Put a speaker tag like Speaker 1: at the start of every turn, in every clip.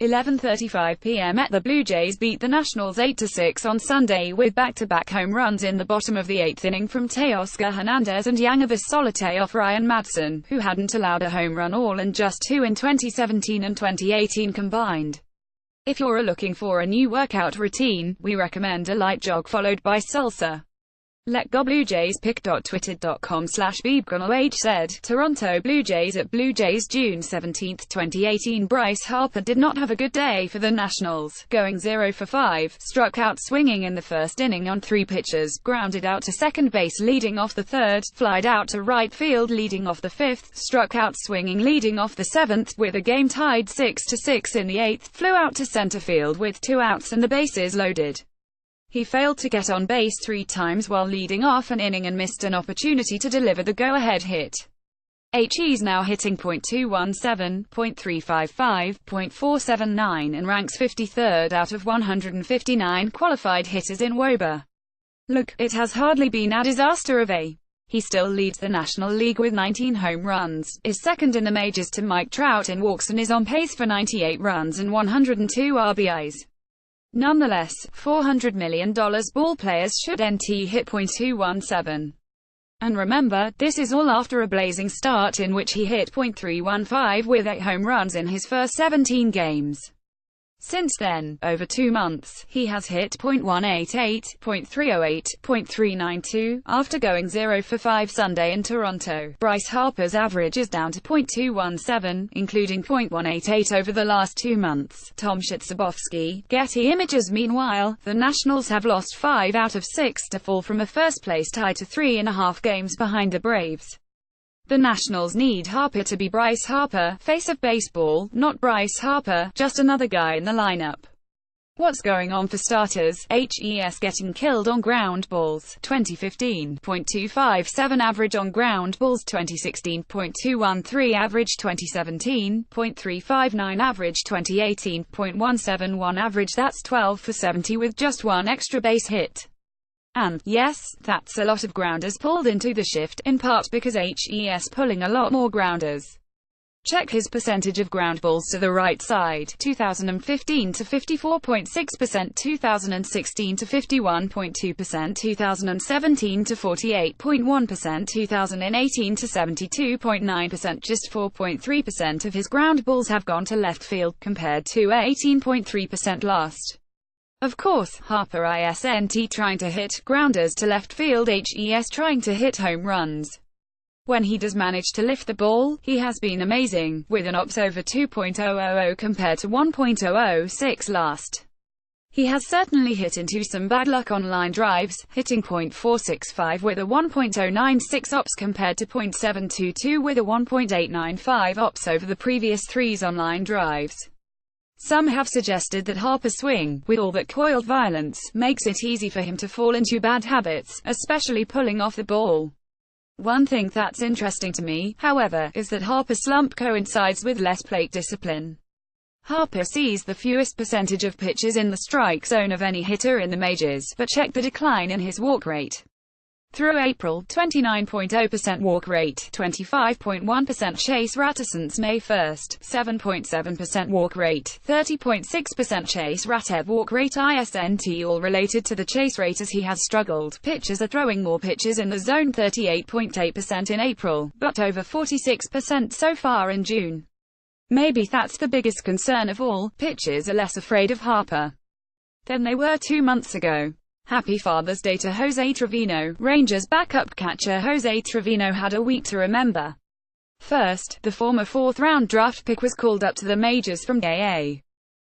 Speaker 1: 11:35 p.m. The Blue Jays beat the Nationals 8-6 on Sunday with back-to-back home runs in the bottom of the eighth inning from Teoscar Hernandez and Yangervis Solarte off Ryan Madson, who hadn't allowed a home run all and just two in 2017 and 2018 combined. If you're looking for a new workout routine, we recommend a light jog followed by salsa. Let Go Blue Jays pic.twitter.com/BeebGonoH said, Toronto Blue Jays at Blue Jays June 17, 2018. Bryce Harper did not have a good day for the Nationals, going 0 for 5, struck out swinging in the first inning on 3 pitches, grounded out to second base leading off the third, flied out to right field leading off the fifth, struck out swinging leading off the seventh, with a game tied 6-6 in the eighth, flew out to center field with 2 outs and the bases loaded. He failed to get on base 3 times while leading off an inning and missed an opportunity to deliver the go-ahead hit. He's now hitting .217, .355, .479 and ranks 53rd out of 159 qualified hitters in WOBA. Look, it has hardly been a disaster of a. He still leads the National League with 19 home runs, is second in the majors to Mike Trout in walks and is on pace for 98 runs and 102 RBIs. Nonetheless, $400 million ball players should NT hit .217. And remember, this is all after a blazing start in which he hit .315 with 8 home runs in his first 17 games. Since then, over 2 months, he has hit .188, .308, .392, after going 0 for 5 Sunday in Toronto. Bryce Harper's average is down to .217, including .188 over the last 2 months. Tom Shitzabowski, Getty Images. Meanwhile, the Nationals have lost 5 out of 6 to fall from a first-place tie to 3.5 games behind the Braves. The Nationals need Harper to be Bryce Harper, face of baseball, not Bryce Harper, just another guy in the lineup. What's going on for starters? HES getting killed on ground balls, 2015, .257 average on ground balls, 2016, .213 average, 2017, .359 average, 2018, .171 average. That's 12 for 70 with just 1 extra base hit. And, yes, that's a lot of grounders pulled into the shift, in part because HES pulling a lot more grounders. Check his percentage of ground balls to the right side, 2015 to 54.6%, 2016 to 51.2%, 2017 to 48.1%, 2018 to 72.9%. Just 4.3% of his ground balls have gone to left field, compared to 18.3% last. Of course, Harper isn't trying to hit grounders to left field, HES trying to hit home runs. When he does manage to lift the ball, he has been amazing, with an OPS over 2.000 compared to 1.006 last. He has certainly hit into some bad luck on line drives, hitting .465 with a 1.096 OPS compared to .722 with a 1.895 OPS over the previous 3s on line drives. Some have suggested that Harper's swing, with all that coiled violence, makes it easy for him to fall into bad habits, especially pulling off the ball. One thing that's interesting to me, however, is that Harper's slump coincides with less plate discipline. Harper sees the fewest percentage of pitches in the strike zone of any hitter in the majors, but check the decline in his walk rate. Through April, 29.0% walk rate, 25.1% chase rate. Since May 1, 7.7% walk rate, 30.6% chase rate. Walk rate isn't all related to the chase rate as he has struggled. Pitchers are throwing more pitches in the zone, 38.8% in April, but over 46% so far in June. Maybe that's the biggest concern of all, pitchers are less afraid of Harper than they were 2 months ago. Happy Father's Day to Jose Trevino. Rangers backup catcher Jose Trevino had a week to remember. First, the former 4th-round draft pick was called up to the majors from AA.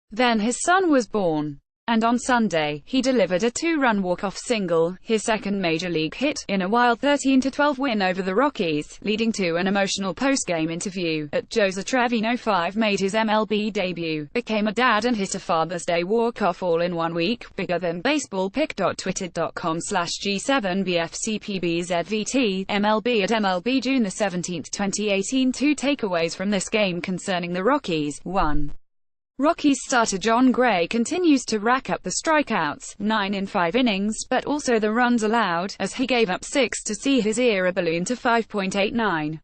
Speaker 1: Then his son was born. And on Sunday, he delivered a 2-run walk-off single, his second major league hit, in a wild 13-12 win over the Rockies, leading to an emotional post-game interview. At Jose Trevino 5 made his MLB debut, became a dad and hit a Father's Day walk-off all in 1 week, bigger than baseball. Pic.twitter.com/G7BFCPBZVT, MLB at MLB June 17, 2018. 2 takeaways from this game concerning the Rockies. 1. Rockies starter John Gray continues to rack up the strikeouts, 9 in 5 innings, but also the runs allowed, as he gave up 6 to see his ERA balloon to 5.89.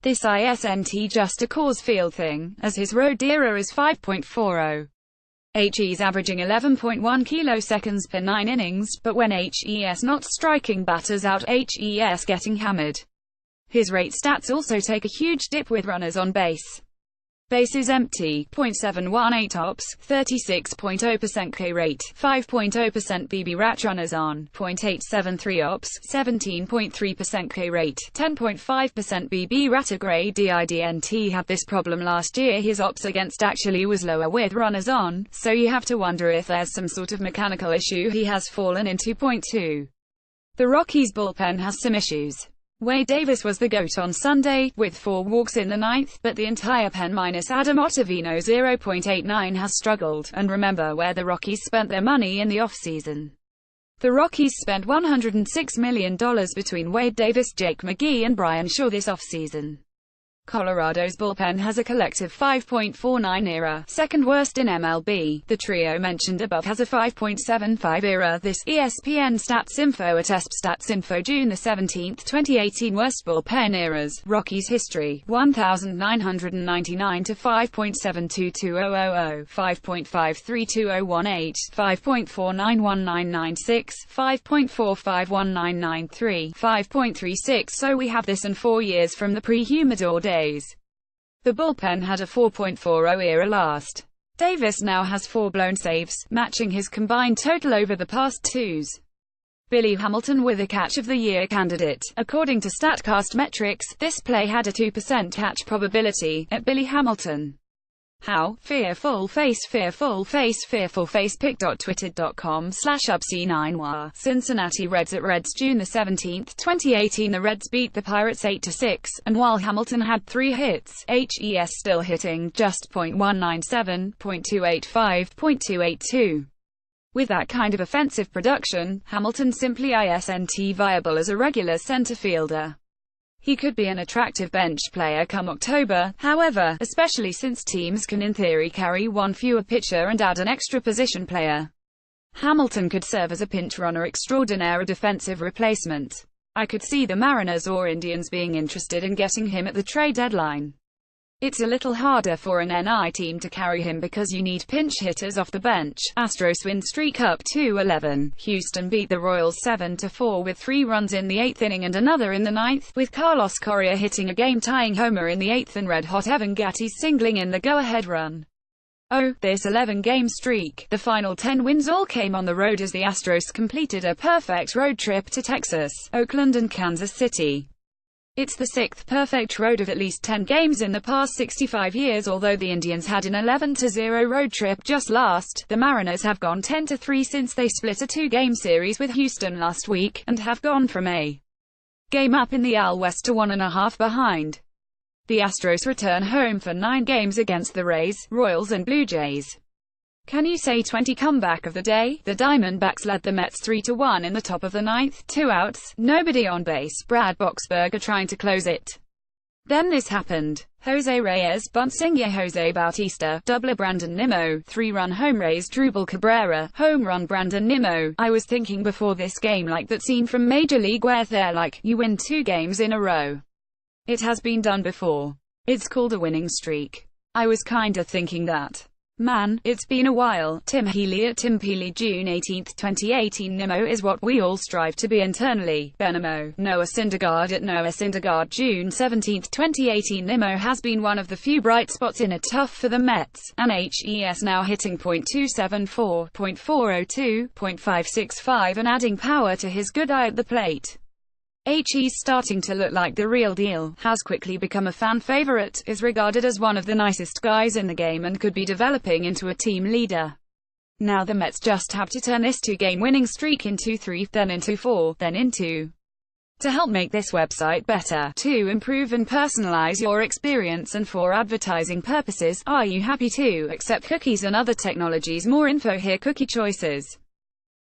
Speaker 1: This isn't just a Coors Field thing, as his road ERA is 5.40. HE's averaging 11.1 kiloseconds per 9 innings, but when HE's not striking batters out, HE's getting hammered. His rate stats also take a huge dip with runners on base. Bases empty, .718 ops, 36.0% K rate, 5.0% BB runners on, .873 ops, 17.3% K rate, 10.5% BB retrograde. Didn't have this problem last year. His ops against actually was lower with runners on, so you have to wonder if there's some sort of mechanical issue. He has fallen in 2.2. The Rockies bullpen has some issues. Wade Davis was the GOAT on Sunday, with 4 walks in the ninth, but the entire pen minus Adam Ottavino 0.89 has struggled. And remember where the Rockies spent their money in the offseason. The Rockies spent $106 million between Wade Davis, Jake McGee and Brian Shaw this offseason. Colorado's bullpen has a collective 5.49 ERA, second worst in MLB. The trio mentioned above has a 5.75 ERA. This ESPN Stats Info at Stats Info June 17, 2018. Worst bullpen eras. Rockies history: 1,999 to 5.722000, 5.532018, 5.491996, 5.451993, 5.36. So we have this in 4 years from the pre-humidor days. The bullpen had a 4.40 ERA last. Davis now has 4 blown saves, matching his combined total over the past twos. Billy Hamilton with a Catch of the Year candidate. According to StatCast metrics, this play had a 2% catch probability. At Billy Hamilton. How? Fearful face pic.twitter.com/UpC9war. Cincinnati Reds at Reds June 17, 2018. The Reds beat the Pirates 8-6, and while Hamilton had 3 hits, HE's still hitting just .197, .285, .282. With that kind of offensive production, Hamilton simply isn't viable as a regular center fielder. He could be an attractive bench player come October, however, especially since teams can in theory carry one fewer pitcher and add an extra position player. Hamilton could serve as a pinch runner extraordinaire, a defensive replacement. I could see the Mariners or Indians being interested in getting him at the trade deadline. It's a little harder for an NI team to carry him because you need pinch hitters off the bench. Astros win streak up to 11. Houston beat the Royals 7-4 with 3 runs in the 8th inning and another in the 9th, with Carlos Correa hitting a game-tying homer in the 8th and red-hot Evan Gattis singling in the go-ahead run. Oh, this 11-game streak. The final 10 wins all came on the road as the Astros completed a perfect road trip to Texas, Oakland and Kansas City. It's the 6th perfect road of at least 10 games in the past 65 years. Although the Indians had an 11-0 road trip just last, the Mariners have gone 10-3 since they split a 2-game series with Houston last week, and have gone from a game up in the AL West to 1.5 behind. The Astros return home for 9 games against the Rays, Royals and Blue Jays. Can you say 20 comeback of the day? The Diamondbacks led the Mets 3-1 in the top of the 9th, 2 outs, nobody on base, Brad Boxberger trying to close it. Then this happened. Jose Reyes bunt single, Jose Bautista, doubler Brandon Nimmo, 3-run home Rays Drupal Cabrera, home run Brandon Nimmo. I was thinking before this game like that scene from Major League where they're like, you win 2 games in a row. It has been done before. It's called a winning streak. I was kinda thinking that. Man, it's been a while. Tim Healy at Tim Peely June 18, 2018. Nimmo is what we all strive to be internally. Benamo. Noah Syndergaard at Noah Syndergaard June 17, 2018. Nimmo has been one of the few bright spots in a tough for the Mets, and HE's now hitting .274, .402, .565 and adding power to his good eye at the plate. He's starting to look like the real deal, has quickly become a fan favorite, is regarded as one of the nicest guys in the game and could be developing into a team leader. Now the Mets just have to turn this 2-game winning streak into 3, then into 4, then into. To help make this website better, to improve and personalize your experience and for advertising purposes, are you happy to accept cookies and other technologies? More info here. Cookie choices.